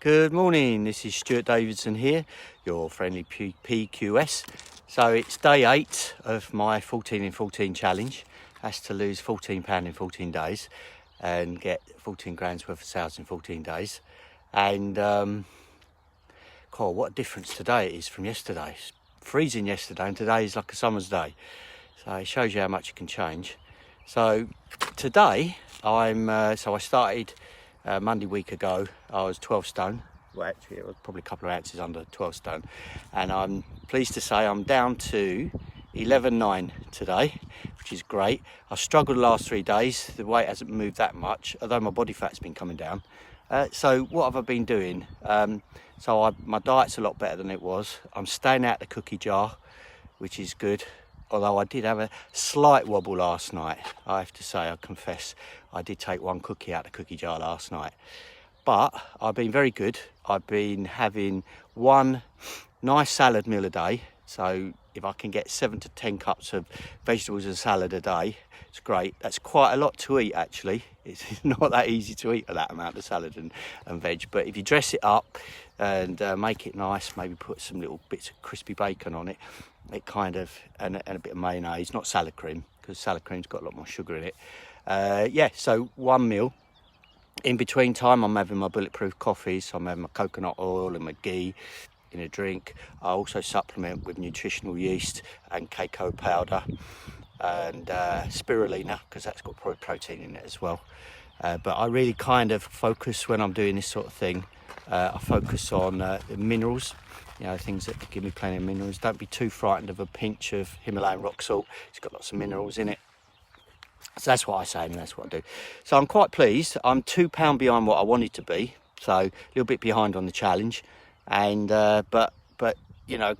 Good morning, this is Stuart Davidson here, your friendly PQS. So it's day 8 of my 14 in 14 challenge. That's to lose £14 in 14 days and get 14 grand's worth of sales in 14 days. And God, what a difference today it is from yesterday. It's freezing yesterday and today is like a summer's day. So it shows you how much it can change. So today I started Monday week ago. I was 12 stone. Well, actually it was probably a couple of ounces under 12 stone, and I'm pleased to say I'm down to 11.9 today, which is great. I've struggled the last 3 days. The weight hasn't moved that much, although my body fat's been coming down. So what have I been doing? My diet's a lot better than it was. I'm staying out the cookie jar, which is good. Although I did have a slight wobble last night, I have to say, I confess. I did take one cookie out of the cookie jar last night. But I've been very good. I've been having one nice salad meal a day. So if I can get 7 to 10 cups of vegetables and salad a day, it's great. That's quite a lot to eat, actually. It's not that easy to eat that amount of salad and veg. But if you dress it up and make it nice, maybe put some little bits of crispy bacon on it, it kind of, and a bit of mayonnaise, not salad cream, because salad cream's got a lot more sugar in it. So one meal. In between time, I'm having my bulletproof coffee, so I'm having my coconut oil and my ghee in a drink. I also supplement with nutritional yeast and cacao powder and spirulina, because that's got protein in it as well. But I really kind of focus when I'm doing this sort of thing. I focus on the minerals, things that give me plenty of minerals. Don't be too frightened of a pinch of Himalayan rock salt. It's got lots of minerals in it. So that's what I say, and that's what I do. So I'm quite pleased. I'm £2 behind what I wanted to be, so a little bit behind on the challenge. And but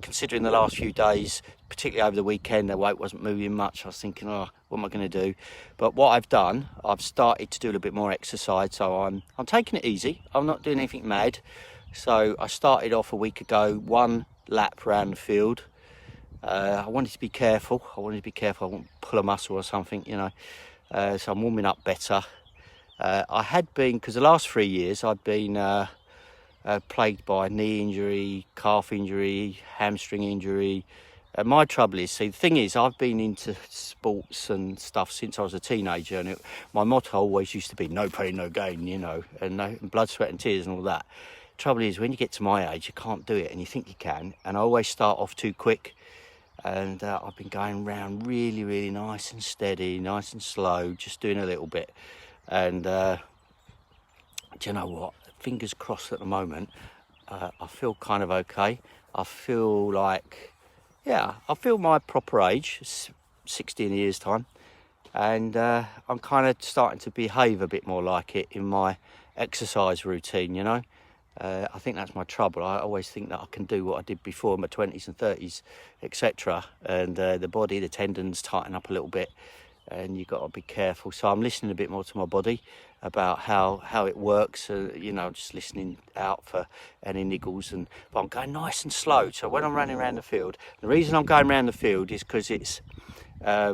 considering the last few days, particularly over the weekend, the weight wasn't moving much. I was thinking, what am I going to do? But what I've done, I've started to do a little bit more exercise. So I'm taking it easy. I'm not doing anything mad. So I started off a week ago, 1 lap around the field. I wanted to be careful. I wouldn't pull a muscle or something, So I'm warming up better. I had been, because the last 3 years I'd been plagued by knee injury, calf injury, hamstring injury. My trouble is, the thing is, I've been into sports and stuff since I was a teenager, and my motto always used to be no pain, no gain, and blood, sweat and tears and all that. Trouble is, when you get to my age, you can't do it, and you think you can, and I always start off too quick. And I've been going round really, really nice and steady, nice and slow, just doing a little bit. And do you know what? Fingers crossed at the moment. I feel kind of okay. I feel like, I feel my proper age, 60 in a year's time. And I'm kind of starting to behave a bit more like it in my exercise routine, I think that's my trouble. I always think that I can do what I did before in my 20s and 30s, etc. And the body, the tendons tighten up a little bit, and you've got to be careful. So I'm listening a bit more to my body about how it works. Just listening out for any niggles. But I'm going nice and slow. So when I'm running around the field, the reason I'm going around the field is because it's a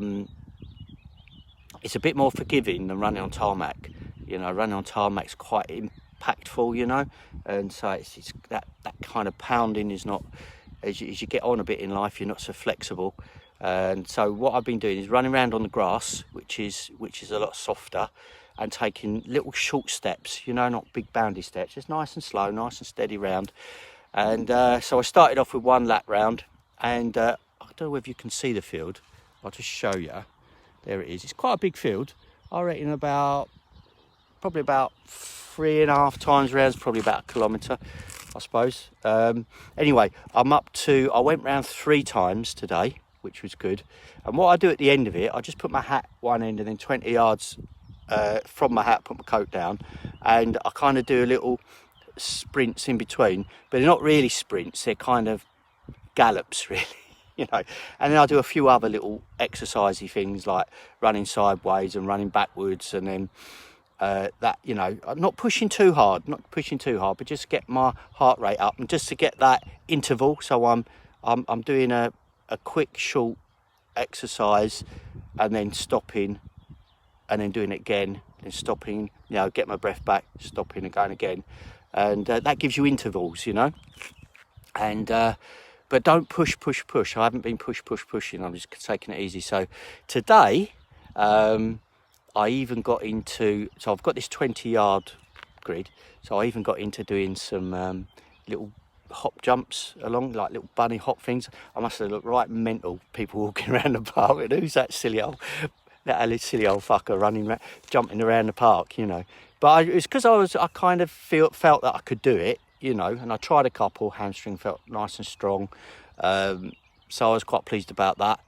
bit more forgiving than running on tarmac. Running on tarmac's quite impactful, and so it's that kind of pounding is not, as you get on a bit in life, you're not so flexible. And so what I've been doing is running around on the grass, which is a lot softer, and taking little short steps, not big boundy steps, just nice and slow, nice and steady round. And so I started off with 1 lap round, and I don't know whether you can see the field. I'll just show you. There it is. It's quite a big field. I reckon probably about 3.5 times round, probably about 1 kilometre, I suppose. Anyway, I went round 3 times today, which was good. And what I do at the end of it, I just put my hat one end and then 20 yards from my hat, put my coat down, and I kind of do a little sprints in between, but they're not really sprints, they're kind of gallops really. And then I do a few other little exercisey things like running sideways and running backwards, and then I'm not pushing too hard, but just get my heart rate up and just to get that interval. So I'm doing a quick short exercise and then stopping and then doing it again and stopping, get my breath back, stopping and going again. and that gives you intervals, you know. And but don't push. I haven't been pushing. I'm just taking it easy. So today, I even got into. So I've got this 20-yard grid. So I even got into doing some little hop jumps along, like little bunny hop things. I must have looked right mental, people walking around the park. And who's that silly old fucker running around, jumping around the park, you know? But it's because I kind of felt that I could do it, you know, and I tried a couple. Hamstring felt nice and strong, so I was quite pleased about that.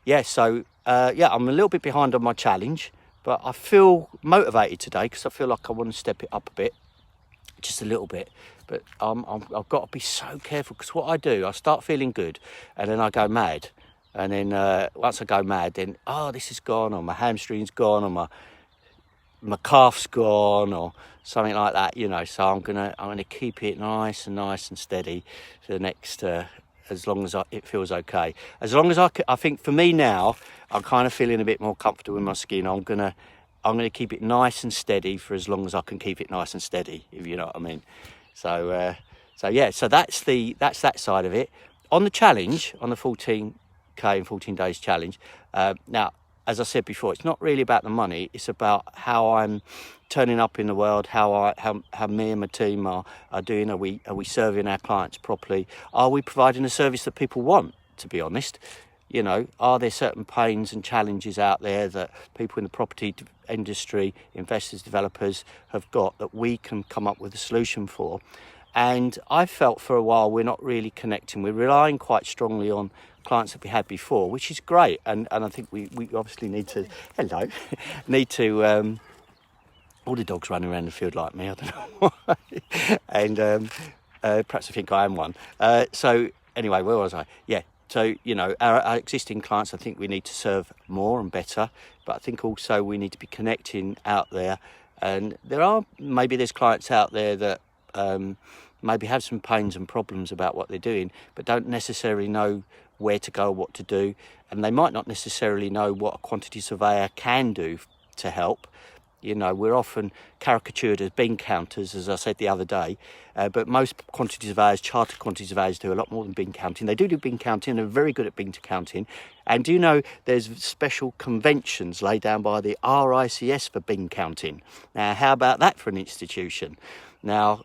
Yeah, so yeah, I'm a little bit behind on my challenge, but I feel motivated today because I feel like I want to step it up a bit, just a little bit. But I've got to be so careful, because what I do, I start feeling good and then I go mad. And then once I go mad, then, oh, this is gone, or my hamstring's gone, or my calf's gone, or something like that, you know. So I'm gonna keep it nice and steady for the next as long as it feels okay. As long as I think for me now, I'm kind of feeling a bit more comfortable in my skin. I'm gonna keep it nice and steady for as long as I can keep it nice and steady, if you know what I mean. So yeah, so that's that side of it. On the challenge, on the 14k in 14 days challenge. Now, as I said before, it's not really about the money. It's about how I'm turning up in the world, how me and my team are doing. Are we serving our clients properly? Are we providing a service that people want, to be honest? You know, are there certain pains and challenges out there that people in the property industry, investors, developers have got that we can come up with a solution for? And I felt for a while we're not really connecting. We're relying quite strongly on clients that we had before, which is great. And I think we obviously need to, all the dogs running around the field like me, I don't know why. And perhaps I think I am one. So anyway, where was I? Yeah. So, you know, our existing clients, I think we need to serve more and better. But I think also we need to be connecting out there. And there's clients out there that maybe have some pains and problems about what they're doing, but don't necessarily know where to go, what to do, and they might not necessarily know what a quantity surveyor can do to help. You know, we're often caricatured as bean counters, as I said the other day, but most quantity surveyors, chartered quantity surveyors, do a lot more than bean counting. They do bean counting, they're very good at bean counting. And do you know there's special conventions laid down by the RICS for bean counting? Now, how about that for an institution? Now,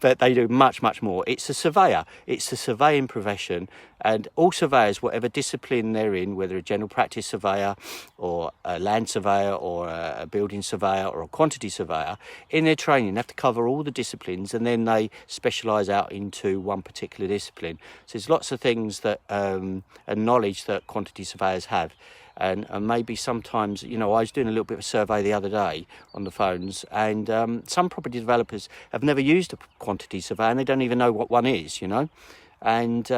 but they do much more. It's a surveyor. It's a surveying profession, and all surveyors, whatever discipline they're in, whether a general practice surveyor or a land surveyor or a building surveyor or a quantity surveyor, in their training they have to cover all the disciplines, and then they specialise out into one particular discipline. So there's lots of things that and knowledge that quantity surveyors have. And maybe sometimes, you know, I was doing a little bit of a survey the other day on the phones, and some property developers have never used a quantity survey and they don't even know what one is, you know. And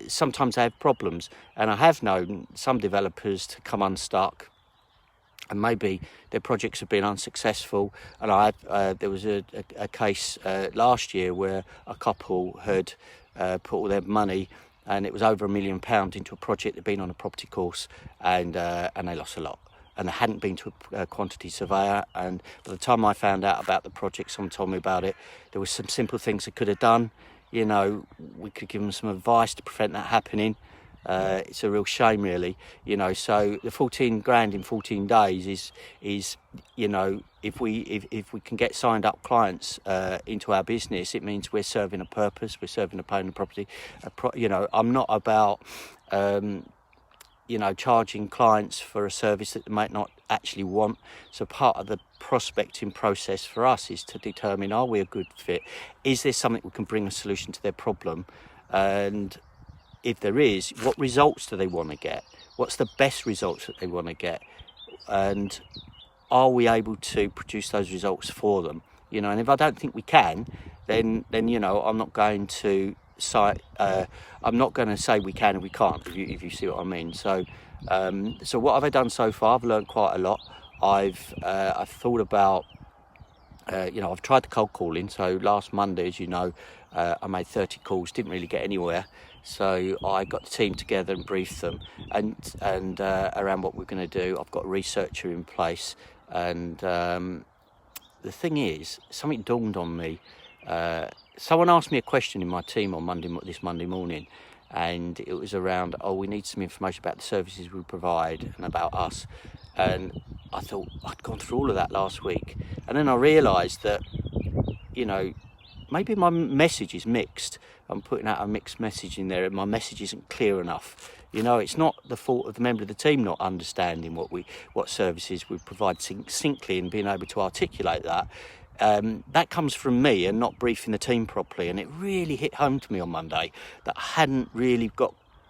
sometimes they have problems. And I have known some developers to come unstuck, and maybe their projects have been unsuccessful. And there was a case last year where a couple had put all their money, and it was over £1 million into a project. They'd been on a property course, and they lost a lot. And they hadn't been to a quantity surveyor. And by the time I found out about the project, someone told me about it. There were some simple things they could have done. You know, we could give them some advice to prevent that happening. It's a real shame, really. You know, so the 14 grand in 14 days is you know, if we can get signed up clients into our business, it means we're serving a purpose. We're serving a paying the property. You know, I'm not about you know, charging clients for a service that they might not actually want. So part of the prospecting process for us is to determine, are we a good fit? Is there something we can bring a solution to their problem? And if there is, what results do they want to get? What's the best results that they want to get? And are we able to produce those results for them? You know, and if I don't think we can, then you know, I'm not going to say we can and we can't, if you see what I mean. So what have I done so far? I've learned quite a lot. I've thought about you know, I've tried the cold calling. So last Monday, as you know, I made 30 calls, didn't really get anywhere. So I got the team together and briefed them and around what we're going to do. I've got a researcher in place, and the thing is, something dawned on me Someone asked me a question in my team on this Monday morning, and it was around, we need some information about the services we provide and about us. And I thought I'd gone through all of that last week, and then I realised that, maybe my message is mixed. I'm putting out a mixed message in there, and my message isn't clear enough. It's not the fault of the member of the team not understanding what services we provide succinctly and being able to articulate that. That comes from me and not briefing the team properly. And it really hit home to me on Monday that I hadn't really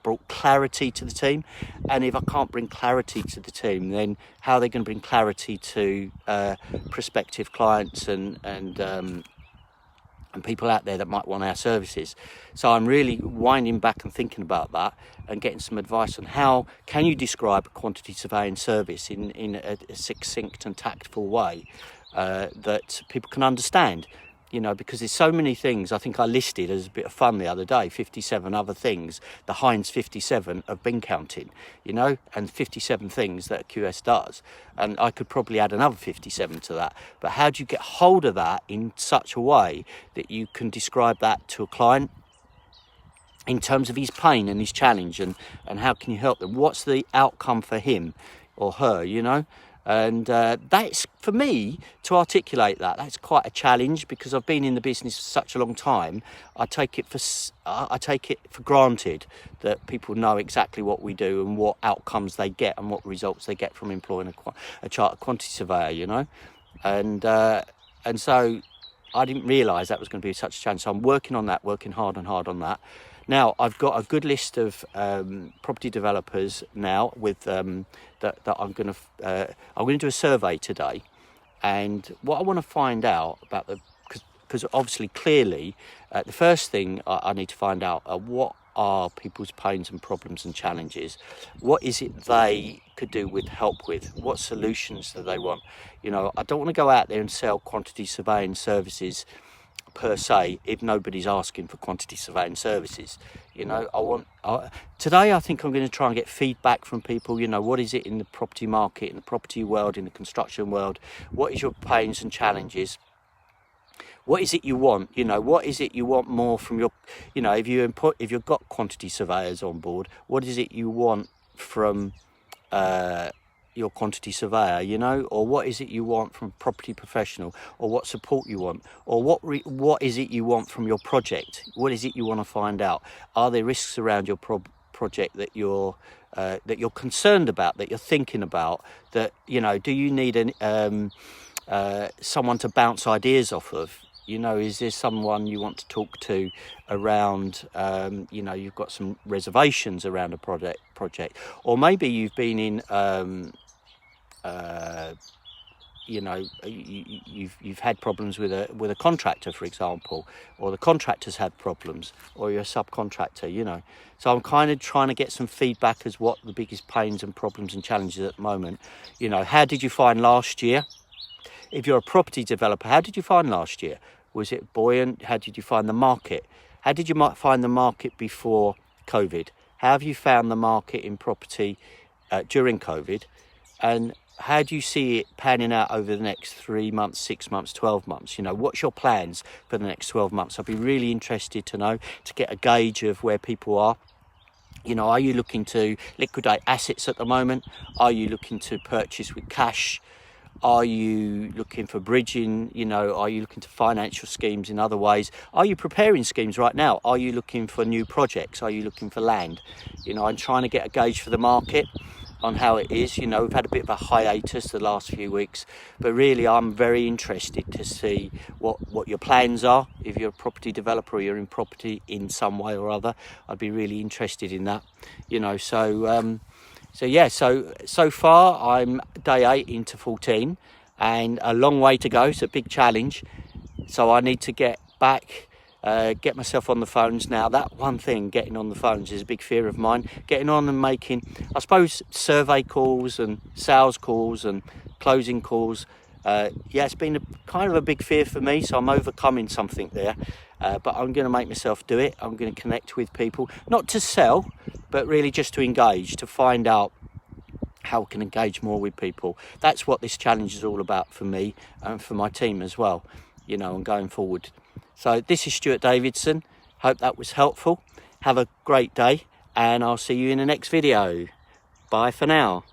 brought clarity to the team. And if I can't bring clarity to the team, then how are they going to bring clarity to prospective clients and people out there that might want our services? So I'm really winding back and thinking about that and getting some advice on how can you describe a quantity surveying service in a succinct and tactful way that people can understand, because there's so many things. I think I listed as a bit of fun the other day 57 other things the Heinz 57 have been counting, and 57 things that QS does, and I could probably add another 57 to that. But how do you get hold of that in such a way that you can describe that to a client in terms of his pain and his challenge, and how can you help them? What's the outcome for him or her, And that's, for me, to articulate that's quite a challenge, because I've been in the business for such a long time. I take it for granted that people know exactly what we do and what outcomes they get and what results they get from employing a chartered quantity surveyor, And so I didn't realise that was going to be such a challenge. So I'm working on that, working hard on that. Now, I've got a good list of property developers now with that I'm going to do a survey today, and what I want to find out about because obviously clearly the first thing I need to find out are what are people's pains and problems and challenges. What is it they could do with help with? What solutions do they want? I don't want to go out there and sell quantity surveying services per se if nobody's asking for quantity surveying services. Today I think I'm going to try and get feedback from people. What is it in the property market, in the property world, in the construction world? What is your pains and challenges? What is it you want? What is it you want more from your, if you've got quantity surveyors on board, what is it you want from your quantity surveyor, or what is it you want from a property professional, or what support you want, or what is it you want from your project? What is it you want to find out? Are there risks around your project that you're concerned about, that you're thinking about? That do you need someone to bounce ideas off of? Is there someone you want to talk to around, you've got some reservations around a project, or maybe you've been in, you've had problems with a contractor, for example, or the contractor's had problems, or you're a subcontractor, So I'm kind of trying to get some feedback as what the biggest pains and problems and challenges at the moment. How did you find last year? If you're a property developer, how did you find last year? Was it buoyant? How did you find the market? How did you find the market before COVID? How have you found the market in property during COVID? And how do you see it panning out over the next 3 months, 6 months, 12 months? What's your plans for the next 12 months? I'd be really interested to know, to get a gauge of where people are. Are you looking to liquidate assets at the moment? Are you looking to purchase with cash? Are you looking for bridging? Are you looking to financial schemes in other ways? Are you preparing schemes right now? Are you looking for new projects? Are you looking for land? I'm trying to get a gauge for the market on how it is. We've had a bit of a hiatus the last few weeks, but really I'm very interested to see what your plans are. If you're a property developer or you're in property in some way or other, I'd be really interested in that. So far I'm day 8 into 14 and a long way to go. It's a big challenge. So I need to get back, get myself on the phones now. That one thing, getting on the phones, is a big fear of mine. Getting on and making, I suppose, survey calls and sales calls and closing calls. It's been kind of a big fear for me. So I'm overcoming something there. But I'm going to make myself do it. I'm going to connect with people, not to sell, but really just to engage, to find out how I can engage more with people. That's what this challenge is all about for me and for my team as well, and going forward. So this is Stuart Davidson. Hope that was helpful. Have a great day, and I'll see you in the next video. Bye for now.